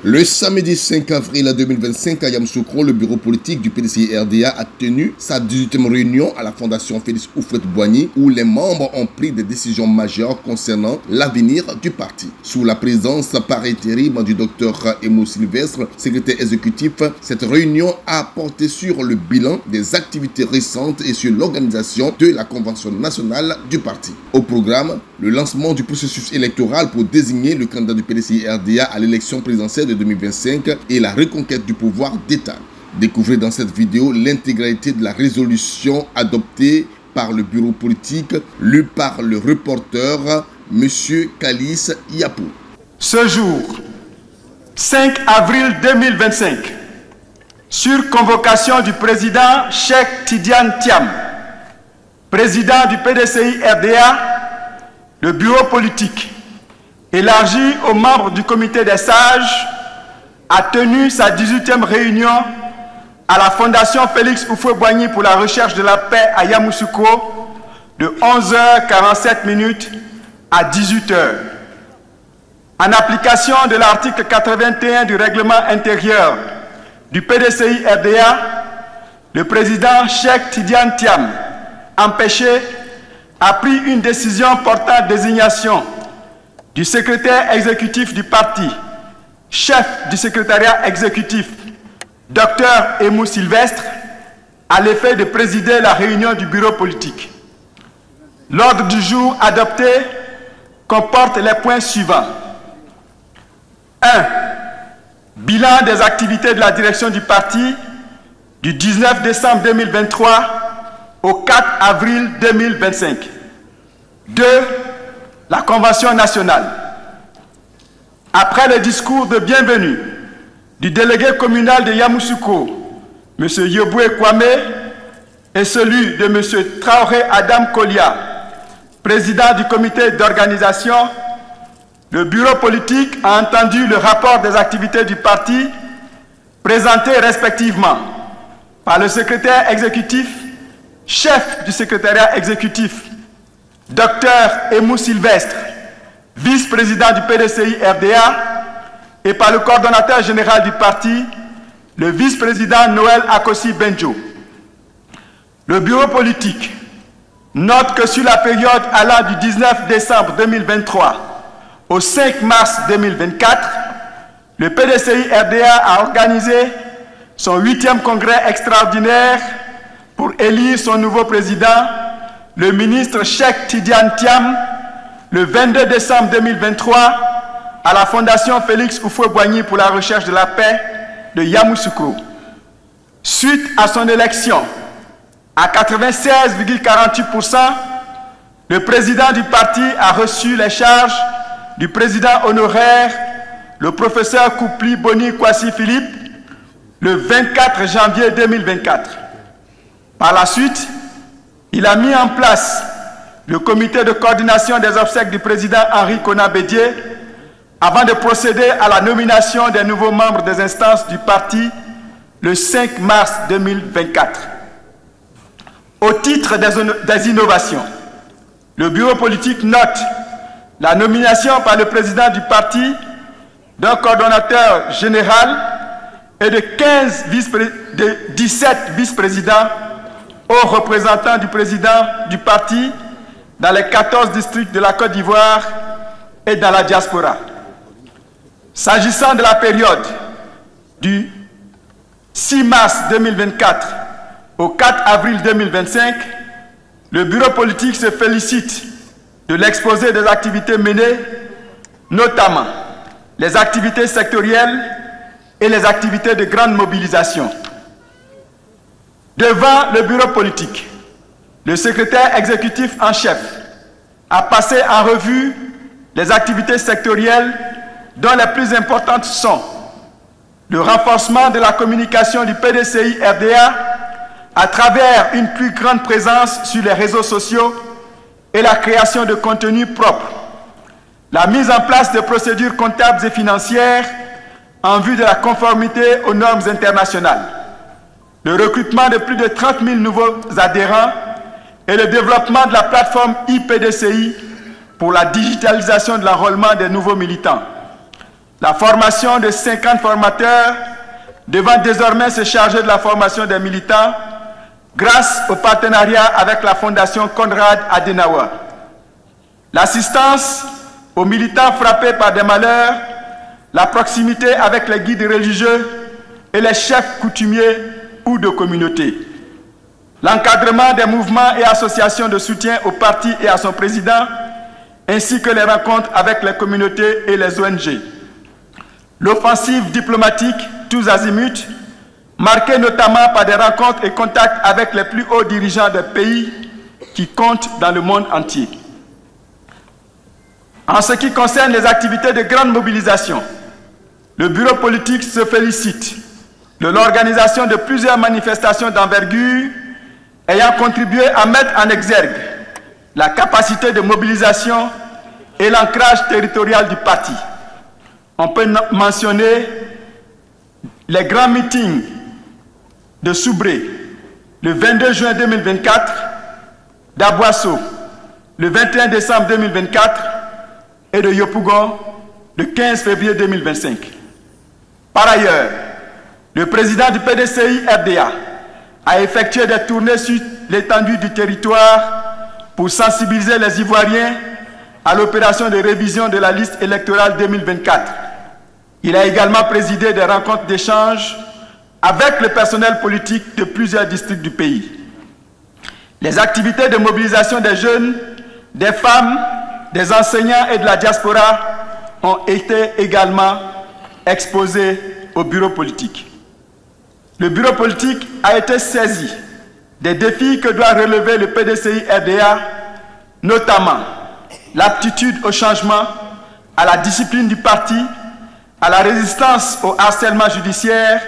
Le samedi 5 avril 2025 à Yamoussoukro, le bureau politique du PDCI-RDA a tenu sa 18e réunion à la Fondation Félix Houphouët-Boigny où les membres ont pris des décisions majeures concernant l'avenir du parti. Sous la présence par intérim du Dr Emo Sylvestre, secrétaire exécutif, cette réunion a porté sur le bilan des activités récentes et sur l'organisation de la convention nationale du parti. Au programme, le lancement du processus électoral pour désigner le candidat du PDCI-RDA à l'élection présidentielle de 2025 et la reconquête du pouvoir d'État. Découvrez dans cette vidéo l'intégralité de la résolution adoptée par le bureau politique, lue par le reporter M. Kalis Yapou. Ce jour, 5 avril 2025, sur convocation du président Cheikh Tidiane Thiam, président du PDCI-RDA, le bureau politique, élargi aux membres du comité des sages, a tenu sa 18e réunion à la Fondation Félix Houphouët-Boigny pour la recherche de la paix à Yamoussoukro de 11h47 à 18h. En application de l'article 81 du règlement intérieur du PDCI-RDA, le président Cheikh Tidiane Thiam, empêché, a pris une décision portant désignation du secrétaire exécutif du parti, chef du secrétariat exécutif, Dr Emo Sylvestre, à l'effet de présider la réunion du bureau politique. L'ordre du jour adopté comporte les points suivants. 1. Bilan des activités de la direction du parti du 19 décembre 2023 au 4 avril 2025. 2. La Convention nationale. Après le discours de bienvenue du délégué communal de Yamoussoukro, M. Yoboué Kwame, et celui de M. Traoré Adam Kolia, président du comité d'organisation, le bureau politique a entendu le rapport des activités du parti présenté respectivement par le secrétaire exécutif, chef du secrétariat exécutif, Dr Emo Sylvestre, vice-président du PDCI-RDA, et par le coordonnateur général du parti, le vice-président Noël Akossi Benjo. Le bureau politique note que sur la période allant du 19 décembre 2023 au 5 mars 2024, le PDCI-RDA a organisé son 8e congrès extraordinaire pour élire son nouveau président, le ministre Cheikh Tidiane Thiam, le 22 décembre 2023, à la Fondation Félix Houphouët-Boigny pour la recherche de la paix de Yamoussoukro. Suite à son élection, à 96,48%, le président du parti a reçu les charges du président honoraire, le professeur Koupli Boni Kwasi Philippe, le 24 janvier 2024. Par la suite, il a mis en place le comité de coordination des obsèques du président Henri Konan Bédié avant de procéder à la nomination des nouveaux membres des instances du parti le 5 mars 2024. Au titre des innovations, le bureau politique note la nomination par le président du parti d'un coordonnateur général et de 17 vice-présidents aux représentants du président du parti dans les 14 districts de la Côte d'Ivoire et dans la diaspora. S'agissant de la période du 6 mars 2024 au 4 avril 2025, le bureau politique se félicite de l'exposé des activités menées, notamment les activités sectorielles et les activités de grande mobilisation. Devant le bureau politique, le secrétaire exécutif en chef a passé en revue les activités sectorielles dont les plus importantes sont le renforcement de la communication du PDCI-RDA à travers une plus grande présence sur les réseaux sociaux et la création de contenus propres, la mise en place de procédures comptables et financières en vue de la conformité aux normes internationales, le recrutement de plus de 30 000 nouveaux adhérents et le développement de la plateforme IPDCI pour la digitalisation de l'enrôlement des nouveaux militants. la formation de 50 formateurs devant désormais se charger de la formation des militants grâce au partenariat avec la Fondation Konrad Adenauer. L'assistance aux militants frappés par des malheurs, la proximité avec les guides religieux et les chefs coutumiers ou de communauté. L'encadrement des mouvements et associations de soutien au parti et à son président, ainsi que les rencontres avec les communautés et les ONG. L'offensive diplomatique tous azimuts, marquée notamment par des rencontres et contacts avec les plus hauts dirigeants des pays qui comptent dans le monde entier. En ce qui concerne les activités de grande mobilisation, le bureau politique se félicite de l'organisation de plusieurs manifestations d'envergure ayant contribué à mettre en exergue la capacité de mobilisation et l'ancrage territorial du parti. On peut mentionner les grands meetings de Soubré le 22 juin 2024, d'Aboisseau le 21 décembre 2024 et de Yopougon le 15 février 2025. Par ailleurs, le président du PDCI RDA a effectué des tournées sur l'étendue du territoire pour sensibiliser les Ivoiriens à l'opération de révision de la liste électorale 2024. Il a également présidé des rencontres d'échange avec le personnel politique de plusieurs districts du pays. Les activités de mobilisation des jeunes, des femmes, des enseignants et de la diaspora ont été également exposées au bureau politique. Le bureau politique a été saisi des défis que doit relever le PDCI RDA, notamment l'aptitude au changement, à la discipline du parti, à la résistance au harcèlement judiciaire,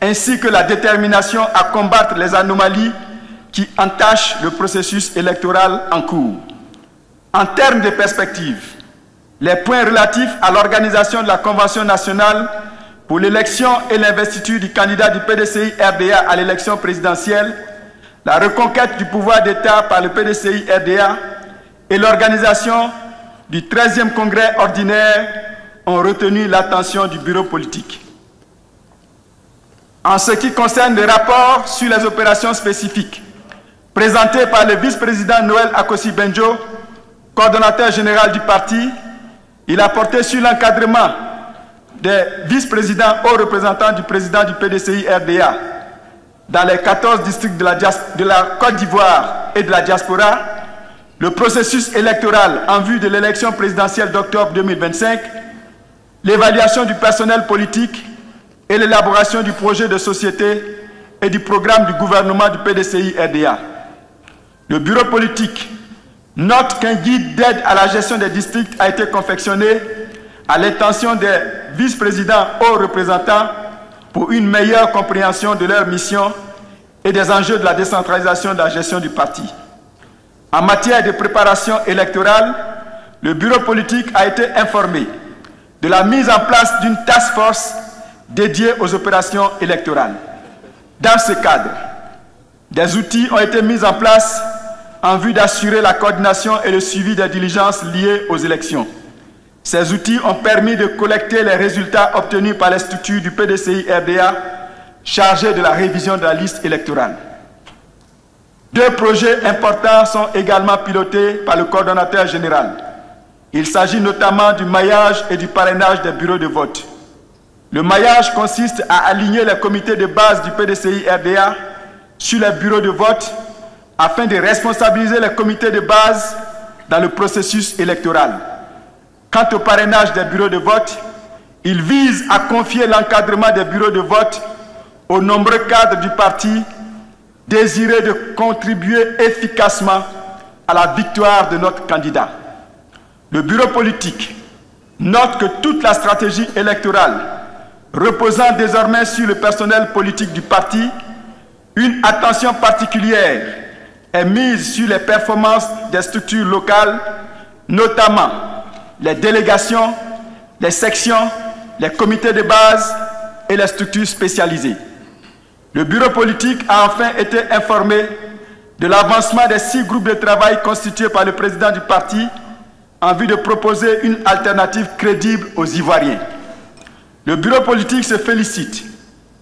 ainsi que la détermination à combattre les anomalies qui entachent le processus électoral en cours. En termes de perspective, les points relatifs à l'organisation de la Convention nationale pour l'élection et l'investiture du candidat du PDCI RDA à l'élection présidentielle, la reconquête du pouvoir d'État par le PDCI RDA et l'organisation du 13e congrès ordinaire ont retenu l'attention du bureau politique. En ce qui concerne le rapport sur les opérations spécifiques, présenté par le vice-président Noël Akossi-Benjo, coordonnateur général du parti, il a porté sur l'encadrement des vice-présidents hauts représentants du président du PDCI RDA dans les 14 districts de la Côte d'Ivoire et de la diaspora, le processus électoral en vue de l'élection présidentielle d'octobre 2025, l'évaluation du personnel politique et l'élaboration du projet de société et du programme du gouvernement du PDCI RDA. Le bureau politique note qu'un guide d'aide à la gestion des districts a été confectionné à l'intention des vice-présidents hauts représentants pour une meilleure compréhension de leur mission et des enjeux de la décentralisation de la gestion du parti. En matière de préparation électorale, le bureau politique a été informé de la mise en place d'une task force dédiée aux opérations électorales. Dans ce cadre, des outils ont été mis en place en vue d'assurer la coordination et le suivi des diligences liées aux élections. Ces outils ont permis de collecter les résultats obtenus par les structures du PDCI RDA chargées de la révision de la liste électorale. 2 projets importants sont également pilotés par le coordonnateur général. Il s'agit notamment du maillage et du parrainage des bureaux de vote. Le maillage consiste à aligner les comités de base du PDCI RDA sur les bureaux de vote afin de responsabiliser les comités de base dans le processus électoral. Quant au parrainage des bureaux de vote, il vise à confier l'encadrement des bureaux de vote aux nombreux cadres du parti désireux de contribuer efficacement à la victoire de notre candidat. Le bureau politique note que toute la stratégie électorale reposant désormais sur le personnel politique du parti, une attention particulière est mise sur les performances des structures locales, notamment les délégations, les sections, les comités de base et les structures spécialisées. Le bureau politique a enfin été informé de l'avancement des 6 groupes de travail constitués par le président du parti en vue de proposer une alternative crédible aux Ivoiriens. Le bureau politique se félicite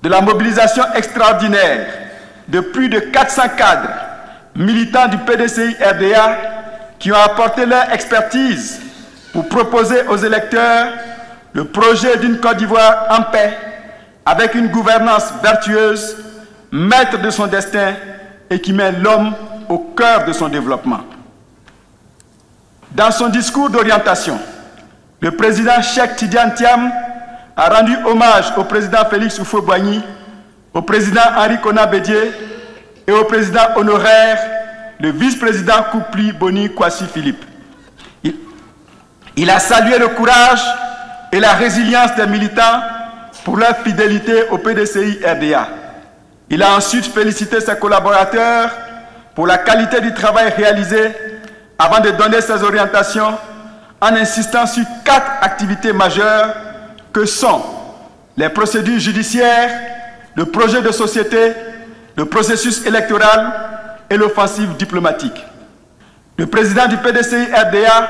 de la mobilisation extraordinaire de plus de 400 cadres militants du PDCI-RDA qui ont apporté leur expertise pour proposer aux électeurs le projet d'une Côte d'Ivoire en paix, avec une gouvernance vertueuse, maître de son destin et qui met l'homme au cœur de son développement. Dans son discours d'orientation, le président Cheikh Tidiane Thiam a rendu hommage au président Félix Houphouët-Boigny, au président Henri Konan Bédié et au président honoraire, le vice-président Koupli Boni Kwasi Philippe. Il a salué le courage et la résilience des militants pour leur fidélité au PDCI-RDA. Il a ensuite félicité ses collaborateurs pour la qualité du travail réalisé avant de donner ses orientations en insistant sur 4 activités majeures que sont les procédures judiciaires, le projet de société, le processus électoral et l'offensive diplomatique. Le président du PDCI-RDA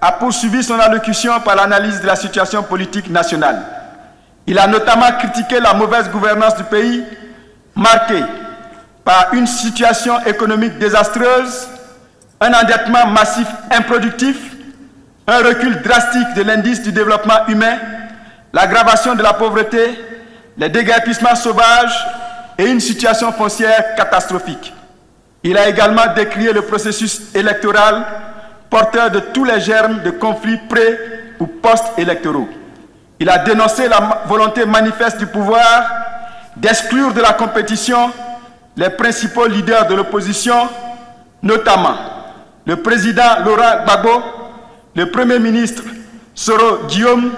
a poursuivi son allocution par l'analyse de la situation politique nationale. Il a notamment critiqué la mauvaise gouvernance du pays, marquée par une situation économique désastreuse, un endettement massif improductif, un recul drastique de l'indice du développement humain, l'aggravation de la pauvreté, les déguerpissements sauvages et une situation foncière catastrophique. Il a également décrié le processus électoral porteur de tous les germes de conflits pré- ou post-électoraux. Il a dénoncé la volonté manifeste du pouvoir d'exclure de la compétition les principaux leaders de l'opposition, notamment le président Laurent Gbagbo, le premier ministre Soro Guillaume,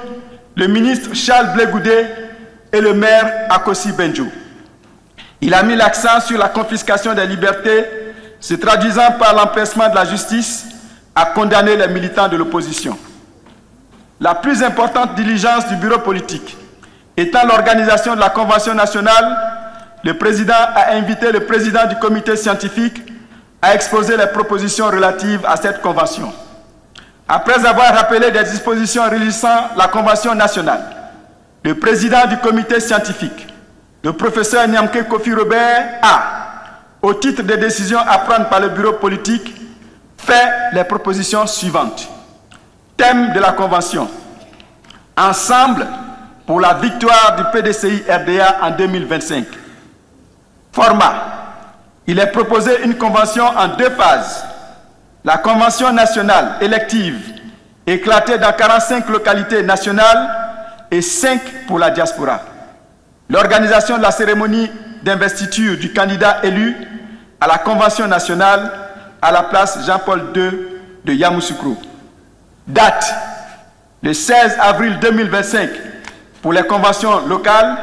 le ministre Charles Blé Goudé et le maire Akossi Benjo. Il a mis l'accent sur la confiscation des libertés, se traduisant par l'empressement de la justice à condamner les militants de l'opposition. La plus importante diligence du bureau politique étant l'organisation de la Convention nationale, le président a invité le président du comité scientifique à exposer les propositions relatives à cette convention. Après avoir rappelé des dispositions régissant la Convention nationale, le président du comité scientifique, le professeur Nyamke Kofi Robert, a, au titre des décisions à prendre par le bureau politique, fait les propositions suivantes. Thème de la Convention: Ensemble pour la victoire du PDCI-RDA en 2025. Format: il est proposé une convention en 2 phases. La convention nationale élective, éclatée dans 45 localités nationales et 5 pour la diaspora. L'organisation de la cérémonie d'investiture du candidat élu à la convention nationale à la place Jean-Paul II de Yamoussoukro. Date: le 16 avril 2025 pour les conventions locales.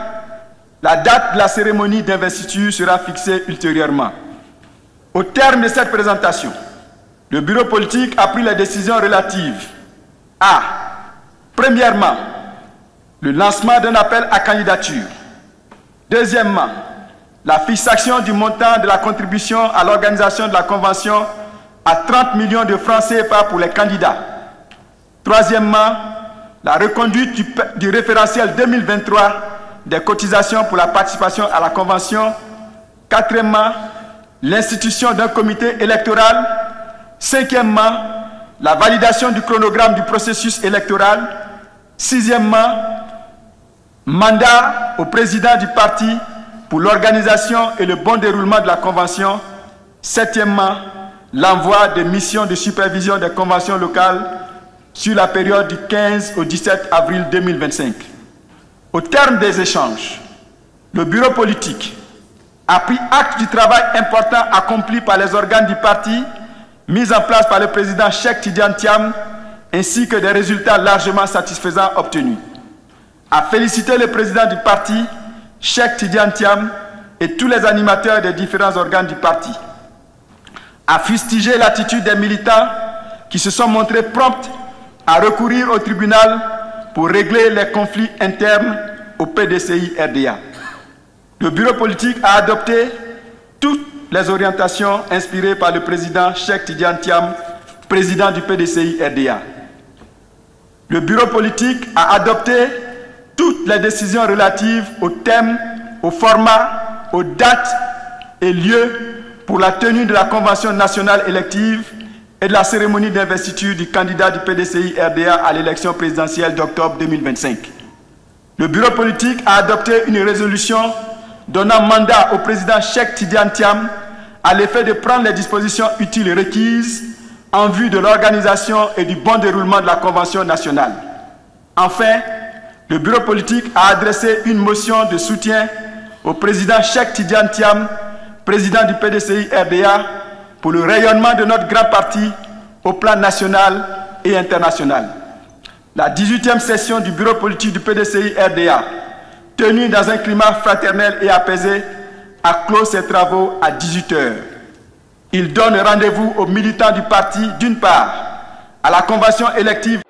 La date de la cérémonie d'investiture sera fixée ultérieurement. Au terme de cette présentation, le bureau politique a pris les décisions relatives à, premièrement, le lancement d'un appel à candidature. Deuxièmement, la fixation du montant de la contribution à l'organisation de la convention à 30 millions de francs CFA pour les candidats. Troisièmement, la reconduite du référentiel 2023 des cotisations pour la participation à la convention. Quatrièmement, l'institution d'un comité électoral. Cinquièmement, la validation du chronogramme du processus électoral. Sixièmement, mandat au président du parti pour l'organisation et le bon déroulement de la convention. Septièmement, l'envoi de missions de supervision des conventions locales sur la période du 15 au 17 avril 2025. Au terme des échanges, le bureau politique a pris acte du travail important accompli par les organes du parti, mis en place par le président Cheikh Tidiane Thiam, ainsi que des résultats largement satisfaisants obtenus. A félicité le président du parti, Cheikh Tidiane Thiam, et tous les animateurs des différents organes du parti. A fustigé l'attitude des militants qui se sont montrés prompts à recourir au tribunal pour régler les conflits internes au PDCI-RDA. Le bureau politique a adopté toutes les orientations inspirées par le président Cheikh Tidiane Thiam, président du PDCI-RDA. Le bureau politique a adopté toutes les décisions relatives au thème, au format, aux dates et lieux pour la tenue de la Convention nationale élective et de la cérémonie d'investiture du candidat du PDCI-RDA à l'élection présidentielle d'octobre 2025. Le bureau politique a adopté une résolution donnant mandat au président Cheikh Tidiane Thiam à l'effet de prendre les dispositions utiles et requises en vue de l'organisation et du bon déroulement de la Convention nationale. Enfin, le bureau politique a adressé une motion de soutien au président Cheikh Tidiane Thiam, président du PDCI-RDA, pour le rayonnement de notre grand parti au plan national et international. La 18e session du bureau politique du PDCI-RDA, tenue dans un climat fraternel et apaisé, a clos ses travaux à 18 h. Il donne rendez-vous aux militants du parti, d'une part, à la convention élective